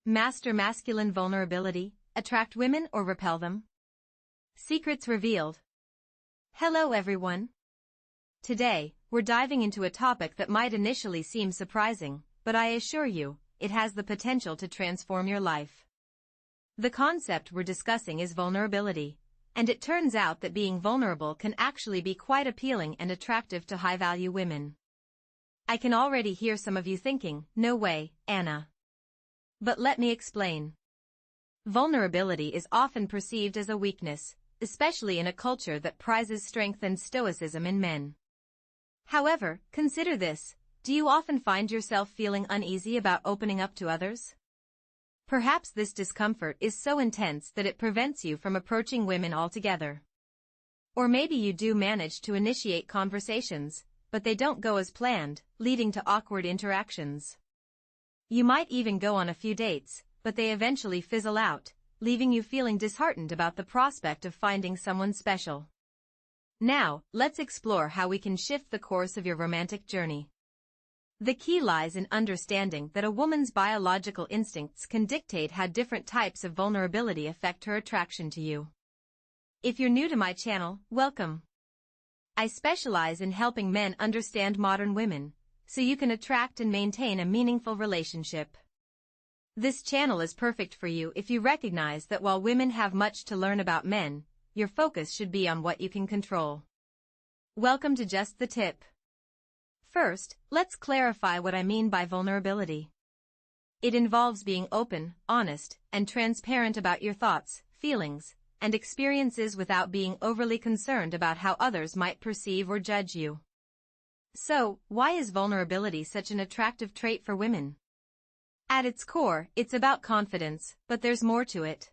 Master masculine vulnerability, attract women or repel them? Secrets revealed. Hello everyone. Today, we're diving into a topic that might initially seem surprising, but I assure you, it has the potential to transform your life. The concept we're discussing is vulnerability, and it turns out that being vulnerable can actually be quite appealing and attractive to high-value women. I can already hear some of you thinking, no way, Anna. But let me explain. Vulnerability is often perceived as a weakness, especially in a culture that prizes strength and stoicism in men. However, consider this: do you often find yourself feeling uneasy about opening up to others? Perhaps this discomfort is so intense that it prevents you from approaching women altogether. Or maybe you do manage to initiate conversations, but they don't go as planned, leading to awkward interactions. You might even go on a few dates, but they eventually fizzle out, leaving you feeling disheartened about the prospect of finding someone special. Now, let's explore how we can shift the course of your romantic journey. The key lies in understanding that a woman's biological instincts can dictate how different types of vulnerability affect her attraction to you. If you're new to my channel, welcome. I specialize in helping men understand modern women, so you can attract and maintain a meaningful relationship. This channel is perfect for you if you recognize that while women have much to learn about men, your focus should be on what you can control. Welcome to Just the Tip. First, let's clarify what I mean by vulnerability. It involves being open, honest, and transparent about your thoughts, feelings, and experiences without being overly concerned about how others might perceive or judge you. So, why is vulnerability such an attractive trait for women? At its core, it's about confidence, but there's more to it.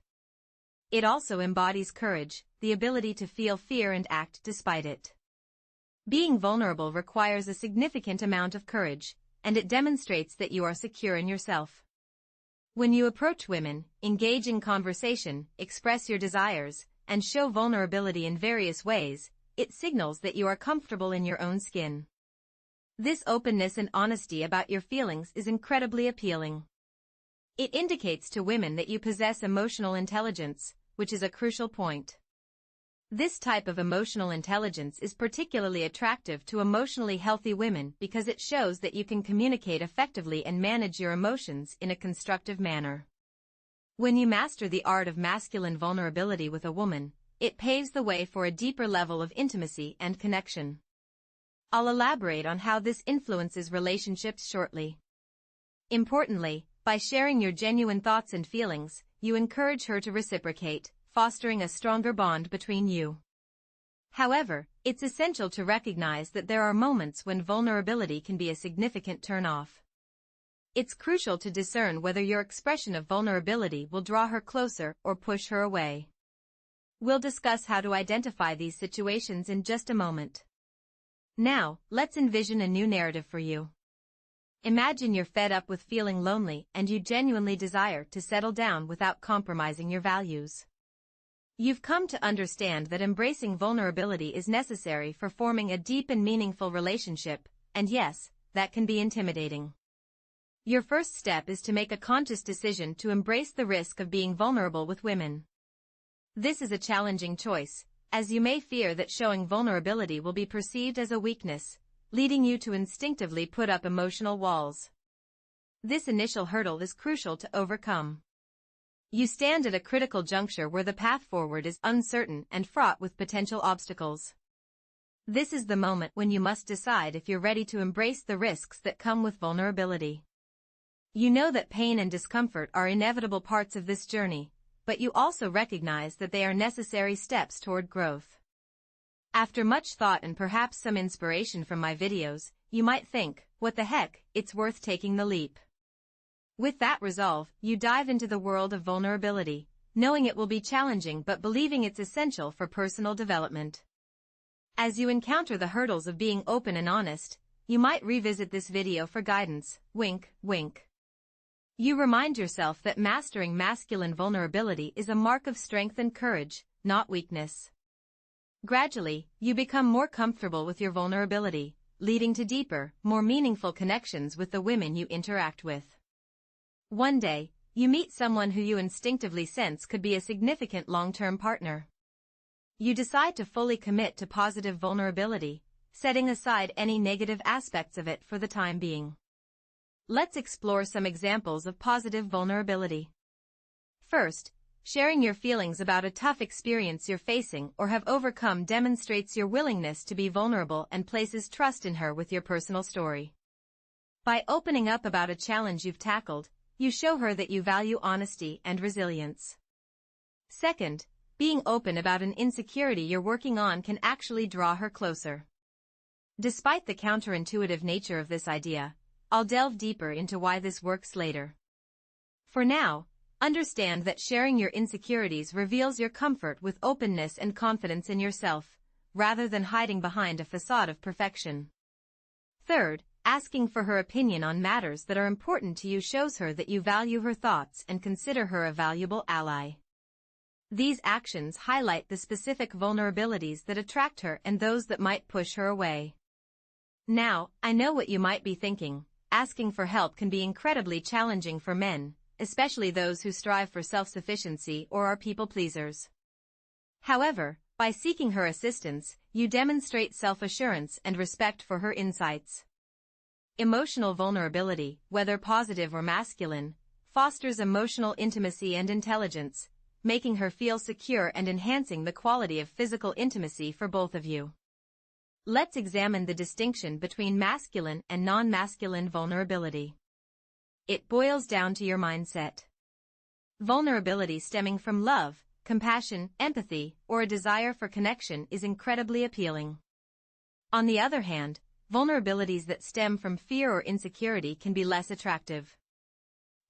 It also embodies courage, the ability to feel fear and act despite it. Being vulnerable requires a significant amount of courage, and it demonstrates that you are secure in yourself. When you approach women, engage in conversation, express your desires, and show vulnerability in various ways, it signals that you are comfortable in your own skin. This openness and honesty about your feelings is incredibly appealing. It indicates to women that you possess emotional intelligence, which is a crucial point. This type of emotional intelligence is particularly attractive to emotionally healthy women because it shows that you can communicate effectively and manage your emotions in a constructive manner. When you master the art of masculine vulnerability with a woman, it paves the way for a deeper level of intimacy and connection. I'll elaborate on how this influences relationships shortly. Importantly, by sharing your genuine thoughts and feelings, you encourage her to reciprocate, fostering a stronger bond between you. However, it's essential to recognize that there are moments when vulnerability can be a significant turn-off. It's crucial to discern whether your expression of vulnerability will draw her closer or push her away. We'll discuss how to identify these situations in just a moment. Now, let's envision a new narrative for you. Imagine you're fed up with feeling lonely and you genuinely desire to settle down without compromising your values. You've come to understand that embracing vulnerability is necessary for forming a deep and meaningful relationship, and yes, that can be intimidating. Your first step is to make a conscious decision to embrace the risk of being vulnerable with women. This is a challenging choice, as you may fear that showing vulnerability will be perceived as a weakness, leading you to instinctively put up emotional walls. This initial hurdle is crucial to overcome. You stand at a critical juncture where the path forward is uncertain and fraught with potential obstacles. This is the moment when you must decide if you're ready to embrace the risks that come with vulnerability. You know that pain and discomfort are inevitable parts of this journey, but you also recognize that they are necessary steps toward growth. After much thought and perhaps some inspiration from my videos, you might think, what the heck, it's worth taking the leap. With that resolve, you dive into the world of vulnerability, knowing it will be challenging but believing it's essential for personal development. As you encounter the hurdles of being open and honest, you might revisit this video for guidance, wink, wink. You remind yourself that mastering masculine vulnerability is a mark of strength and courage, not weakness. Gradually, you become more comfortable with your vulnerability, leading to deeper, more meaningful connections with the women you interact with. One day, you meet someone who you instinctively sense could be a significant long-term partner. You decide to fully commit to positive vulnerability, setting aside any negative aspects of it for the time being. Let's explore some examples of positive vulnerability. First, sharing your feelings about a tough experience you're facing or have overcome demonstrates your willingness to be vulnerable and places trust in her with your personal story. By opening up about a challenge you've tackled, you show her that you value honesty and resilience. Second, being open about an insecurity you're working on can actually draw her closer. Despite the counterintuitive nature of this idea, I'll delve deeper into why this works later. For now, understand that sharing your insecurities reveals your comfort with openness and confidence in yourself, rather than hiding behind a facade of perfection. Third, asking for her opinion on matters that are important to you shows her that you value her thoughts and consider her a valuable ally. These actions highlight the specific vulnerabilities that attract her and those that might push her away. Now, I know what you might be thinking. Asking for help can be incredibly challenging for men, especially those who strive for self-sufficiency or are people-pleasers. However, by seeking her assistance, you demonstrate self-assurance and respect for her insights. Emotional vulnerability, whether positive or masculine, fosters emotional intimacy and intelligence, making her feel secure and enhancing the quality of physical intimacy for both of you. Let's examine the distinction between masculine and non-masculine vulnerability. It boils down to your mindset. Vulnerability stemming from love, compassion, empathy, or a desire for connection is incredibly appealing. On the other hand, vulnerabilities that stem from fear or insecurity can be less attractive.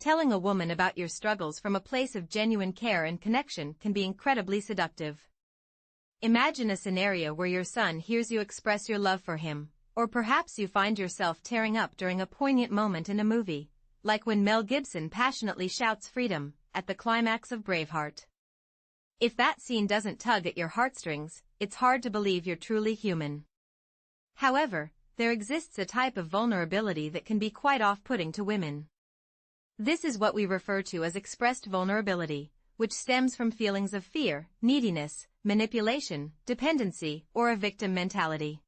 Telling a woman about your struggles from a place of genuine care and connection can be incredibly seductive. Imagine a scenario where your son hears you express your love for him, or perhaps you find yourself tearing up during a poignant moment in a movie, like when Mel Gibson passionately shouts freedom at the climax of Braveheart. If that scene doesn't tug at your heartstrings, it's hard to believe you're truly human. However, there exists a type of vulnerability that can be quite off-putting to women. This is what we refer to as expressed vulnerability, which stems from feelings of fear, neediness, manipulation, dependency, or a victim mentality.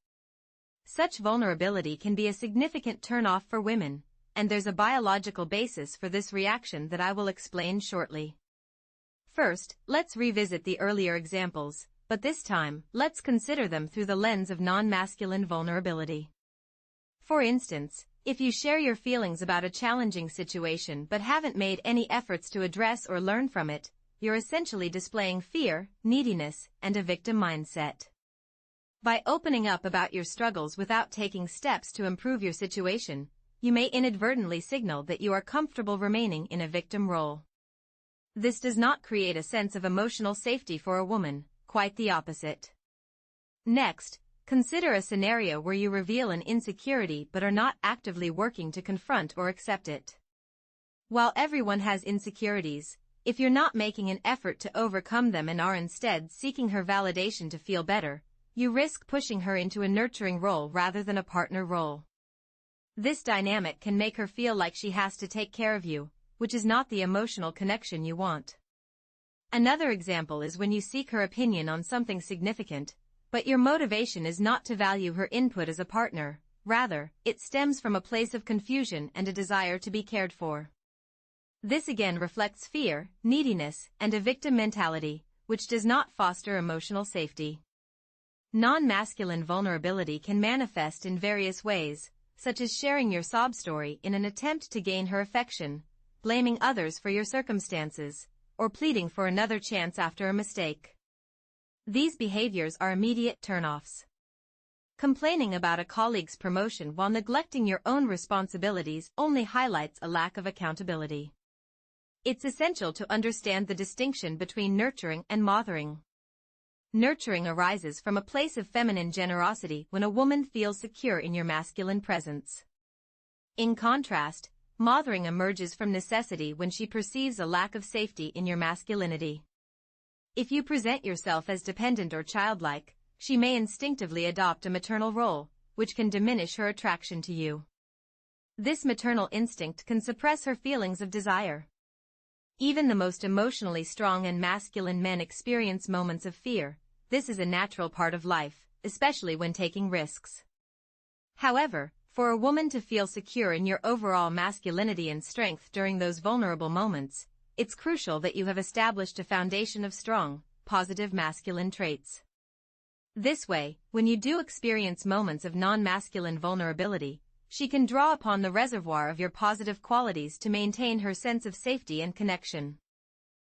Such vulnerability can be a significant turn-off for women, and there's a biological basis for this reaction that I will explain shortly. First, let's revisit the earlier examples, but this time, let's consider them through the lens of non-masculine vulnerability. For instance, if you share your feelings about a challenging situation but haven't made any efforts to address or learn from it, you're essentially displaying fear, neediness, and a victim mindset. By opening up about your struggles without taking steps to improve your situation, you may inadvertently signal that you are comfortable remaining in a victim role. This does not create a sense of emotional safety for a woman, quite the opposite. Next, consider a scenario where you reveal an insecurity but are not actively working to confront or accept it. While everyone has insecurities, if you're not making an effort to overcome them and are instead seeking her validation to feel better, you risk pushing her into a nurturing role rather than a partner role. This dynamic can make her feel like she has to take care of you, which is not the emotional connection you want. Another example is when you seek her opinion on something significant, but your motivation is not to value her input as a partner, rather, it stems from a place of confusion and a desire to be cared for. This again reflects fear, neediness, and a victim mentality, which does not foster emotional safety. Non-masculine vulnerability can manifest in various ways, such as sharing your sob story in an attempt to gain her affection, blaming others for your circumstances, or pleading for another chance after a mistake. These behaviors are immediate turn-offs. Complaining about a colleague's promotion while neglecting your own responsibilities only highlights a lack of accountability. It's essential to understand the distinction between nurturing and mothering. Nurturing arises from a place of feminine generosity when a woman feels secure in your masculine presence. In contrast, mothering emerges from necessity when she perceives a lack of safety in your masculinity. If you present yourself as dependent or childlike, she may instinctively adopt a maternal role, which can diminish her attraction to you. This maternal instinct can suppress her feelings of desire. Even the most emotionally strong and masculine men experience moments of fear. This is a natural part of life, especially when taking risks. However, for a woman to feel secure in your overall masculinity and strength during those vulnerable moments, it's crucial that you have established a foundation of strong, positive masculine traits. This way, when you do experience moments of non-masculine vulnerability, she can draw upon the reservoir of your positive qualities to maintain her sense of safety and connection.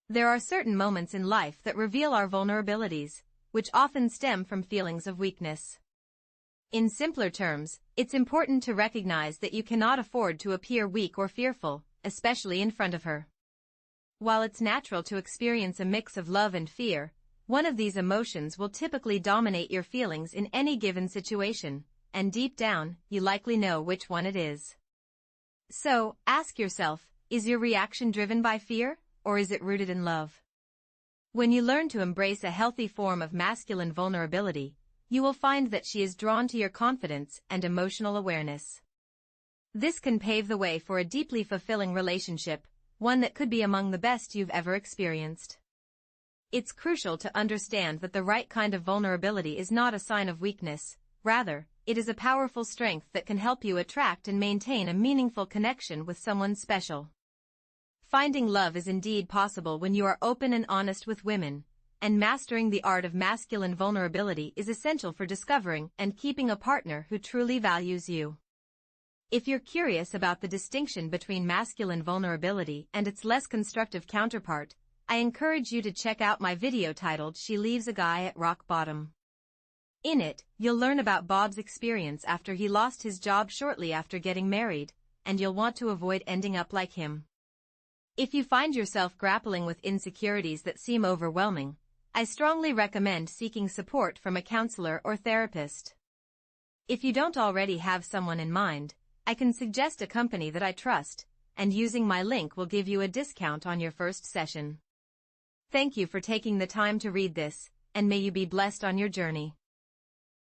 There are certain moments in life that reveal our vulnerabilities, which often stem from feelings of weakness. In simpler terms, it's important to recognize that you cannot afford to appear weak or fearful, especially in front of her. While it's natural to experience a mix of love and fear, one of these emotions will typically dominate your feelings in any given situation, and deep down, you likely know which one it is. So, ask yourself, is your reaction driven by fear, or is it rooted in love? When you learn to embrace a healthy form of masculine vulnerability, you will find that she is drawn to your confidence and emotional awareness. This can pave the way for a deeply fulfilling relationship, one that could be among the best you've ever experienced. It's crucial to understand that the right kind of vulnerability is not a sign of weakness. Rather, it is a powerful strength that can help you attract and maintain a meaningful connection with someone special. Finding love is indeed possible when you are open and honest with women, and mastering the art of masculine vulnerability is essential for discovering and keeping a partner who truly values you. If you're curious about the distinction between masculine vulnerability and its less constructive counterpart, I encourage you to check out my video titled "She Leaves a Guy at Rock Bottom." In it, you'll learn about Bob's experience after he lost his job shortly after getting married, and you'll want to avoid ending up like him. If you find yourself grappling with insecurities that seem overwhelming, I strongly recommend seeking support from a counselor or therapist. If you don't already have someone in mind, I can suggest a company that I trust, and using my link will give you a discount on your first session. Thank you for taking the time to read this, and may you be blessed on your journey.